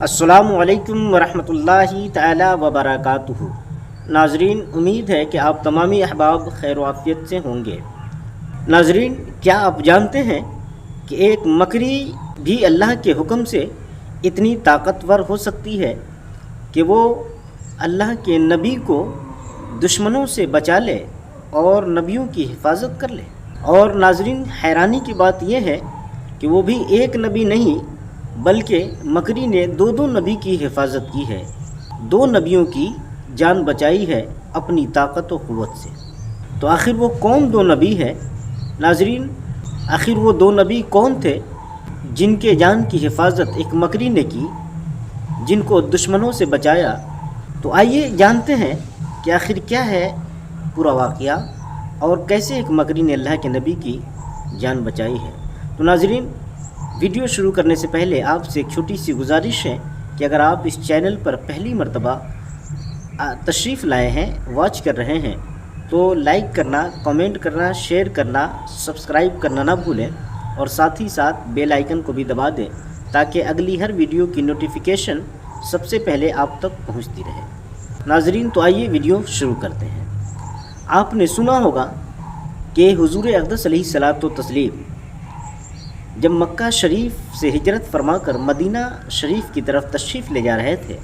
السلام علیکم ورحمۃ اللہ تعالی وبرکاتہ۔ ناظرین، امید ہے کہ آپ تمامی احباب خیر و عافیت سے ہوں گے۔ ناظرین، کیا آپ جانتے ہیں کہ ایک مکری بھی اللہ کے حکم سے اتنی طاقتور ہو سکتی ہے کہ وہ اللہ کے نبی کو دشمنوں سے بچا لے اور نبیوں کی حفاظت کر لے؟ اور ناظرین، حیرانی کی بات یہ ہے کہ وہ بھی ایک نبی نہیں بلکہ مکری نے دو نبی کی حفاظت کی ہے، دو نبیوں کی جان بچائی ہے اپنی طاقت و قوت سے۔ تو آخر وہ کون دو نبی ہے؟ ناظرین، آخر وہ دو نبی کون تھے جن کے جان کی حفاظت ایک مکری نے کی، جن کو دشمنوں سے بچایا؟ تو آئیے جانتے ہیں کہ آخر کیا ہے پورا واقعہ اور کیسے ایک مکری نے اللہ کے نبی کی جان بچائی ہے۔ تو ناظرین، ویڈیو شروع کرنے سے پہلے آپ سے ایک چھوٹی سی گزارش ہے کہ اگر آپ اس چینل پر پہلی مرتبہ تشریف لائے ہیں، واچ کر رہے ہیں، تو لائک کرنا، کمنٹ کرنا، شیئر کرنا، سبسکرائب کرنا نہ بھولیں اور ساتھ ہی ساتھ بیل آئیکن کو بھی دبا دیں تاکہ اگلی ہر ویڈیو کی نوٹیفیکیشن سب سے پہلے آپ تک پہنچتی رہے۔ ناظرین، تو آئیے ویڈیو شروع کرتے ہیں۔ آپ نے سنا ہوگا کہ حضور اقدس علیہ الصلوۃ والتسلیم جب مکہ شریف سے ہجرت فرما کر مدینہ شریف کی طرف تشریف لے جا رہے تھے،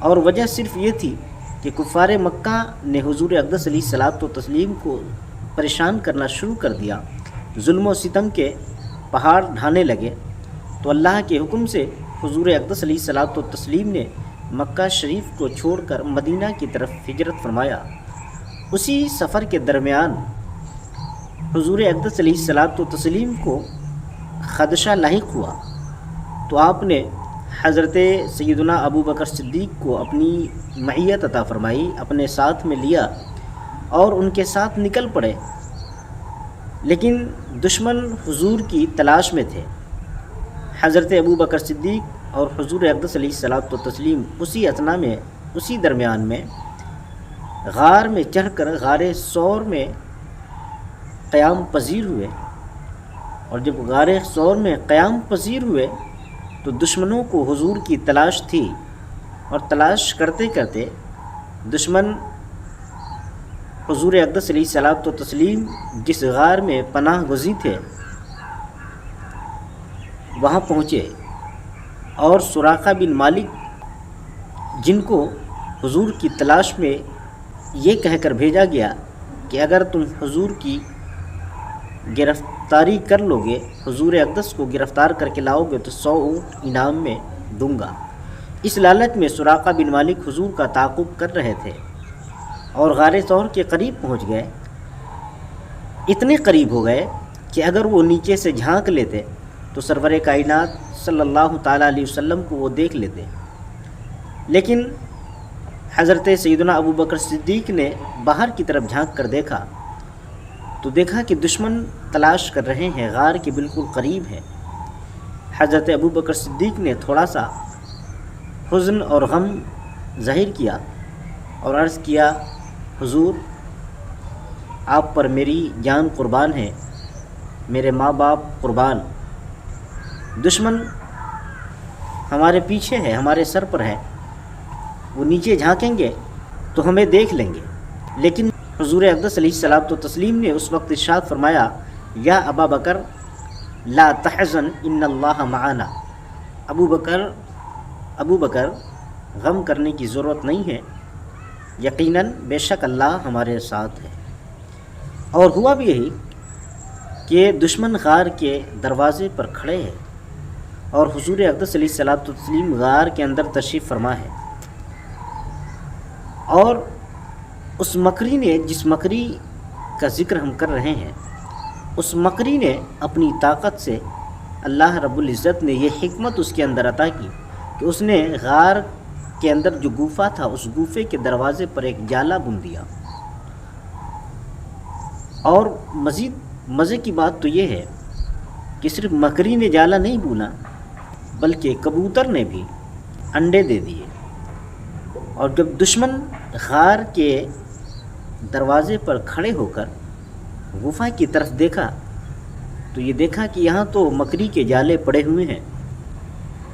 اور وجہ صرف یہ تھی کہ کفار مکہ نے حضور اقدس علیہ الصلوۃ والتسلیم کو پریشان کرنا شروع کر دیا، ظلم و ستم کے پہاڑ ڈھانے لگے، تو اللہ کے حکم سے حضور اقدس علیہ الصلوۃ والتسلیم نے مکہ شریف کو چھوڑ کر مدینہ کی طرف ہجرت فرمایا۔ اسی سفر کے درمیان حضور اقدس علیہ الصلوۃ والتسلیم کو خدشہ لاحق ہوا، تو آپ نے حضرت سیدنا ابو بکر صدیق کو اپنی معیت عطا فرمائی، اپنے ساتھ میں لیا اور ان کے ساتھ نکل پڑے۔ لیکن دشمن حضور کی تلاش میں تھے۔ حضرت ابو بکر صدیق اور حضور اقدس علیہ الصلوۃ والتسلیم اسی درمیان میں غار میں چڑھ کر غار ثور میں قیام پذیر ہوئے، اور جب غار ثور میں قیام پذیر ہوئے تو دشمنوں کو حضور کی تلاش تھی، اور تلاش کرتے کرتے دشمن حضور اقدس علیہ الصلوۃ والتسلیم جس غار میں پناہ گزین تھے وہاں پہنچے، اور سراقہ بن مالک، جن کو حضور کی تلاش میں یہ کہہ کر بھیجا گیا کہ اگر تم حضور کی گرفتاری کر لو گے، حضور اقدس کو گرفتار کر کے لاؤ گے تو 100 اونٹ انعام میں دوں گا، اس لالچ میں سراقہ بن مالک حضور کا تعاقب کر رہے تھے اور غار ثور کے قریب پہنچ گئے۔ اتنے قریب ہو گئے کہ اگر وہ نیچے سے جھانک لیتے تو سرور کائنات صلی اللہ تعالیٰ علیہ وسلم کو وہ دیکھ لیتے، لیکن حضرت سیدنا ابو بکر صدیق نے باہر کی طرف جھانک کر دیکھا تو دیکھا کہ دشمن تلاش کر رہے ہیں، غار کے بالکل قریب ہے۔ حضرت ابو بکر صدیق نے تھوڑا سا حزن اور غم ظاہر کیا اور عرض کیا، حضور، آپ پر میری جان قربان ہے، میرے ماں باپ قربان، دشمن ہمارے پیچھے ہے، ہمارے سر پر ہے، وہ نیچے جھانکیں گے تو ہمیں دیکھ لیں گے۔ لیکن حضور اقدس علیہ الصلوۃ والتسلیم نے اس وقت ارشاد فرمایا، یا ابا بکر لا تحزن ان اللہ معنا، ابو بکر غم کرنے کی ضرورت نہیں ہے، یقیناً بے شک اللہ ہمارے ساتھ ہے۔ اور ہوا بھی یہی کہ دشمن غار کے دروازے پر کھڑے ہیں اور حضور اقدس علیہ الصلوۃ والتسلیم غار کے اندر تشریف فرما ہے، اور اس مکری نے، جس مکری کا ذکر ہم کر رہے ہیں، اس مکری نے اپنی طاقت سے، اللہ رب العزت نے یہ حکمت اس کے اندر عطا کی کہ اس نے غار کے اندر جو گوفہ تھا، اس گوفے کے دروازے پر ایک جالا بن دیا۔ اور مزید مزے کی بات تو یہ ہے کہ صرف مکری نے جالا نہیں بونا بلکہ کبوتر نے بھی انڈے دے دیے، اور جب دشمن غار کے دروازے پر کھڑے ہو کر غفا کی طرف دیکھا تو یہ دیکھا کہ یہاں تو مکری کے جالے پڑے ہوئے ہیں،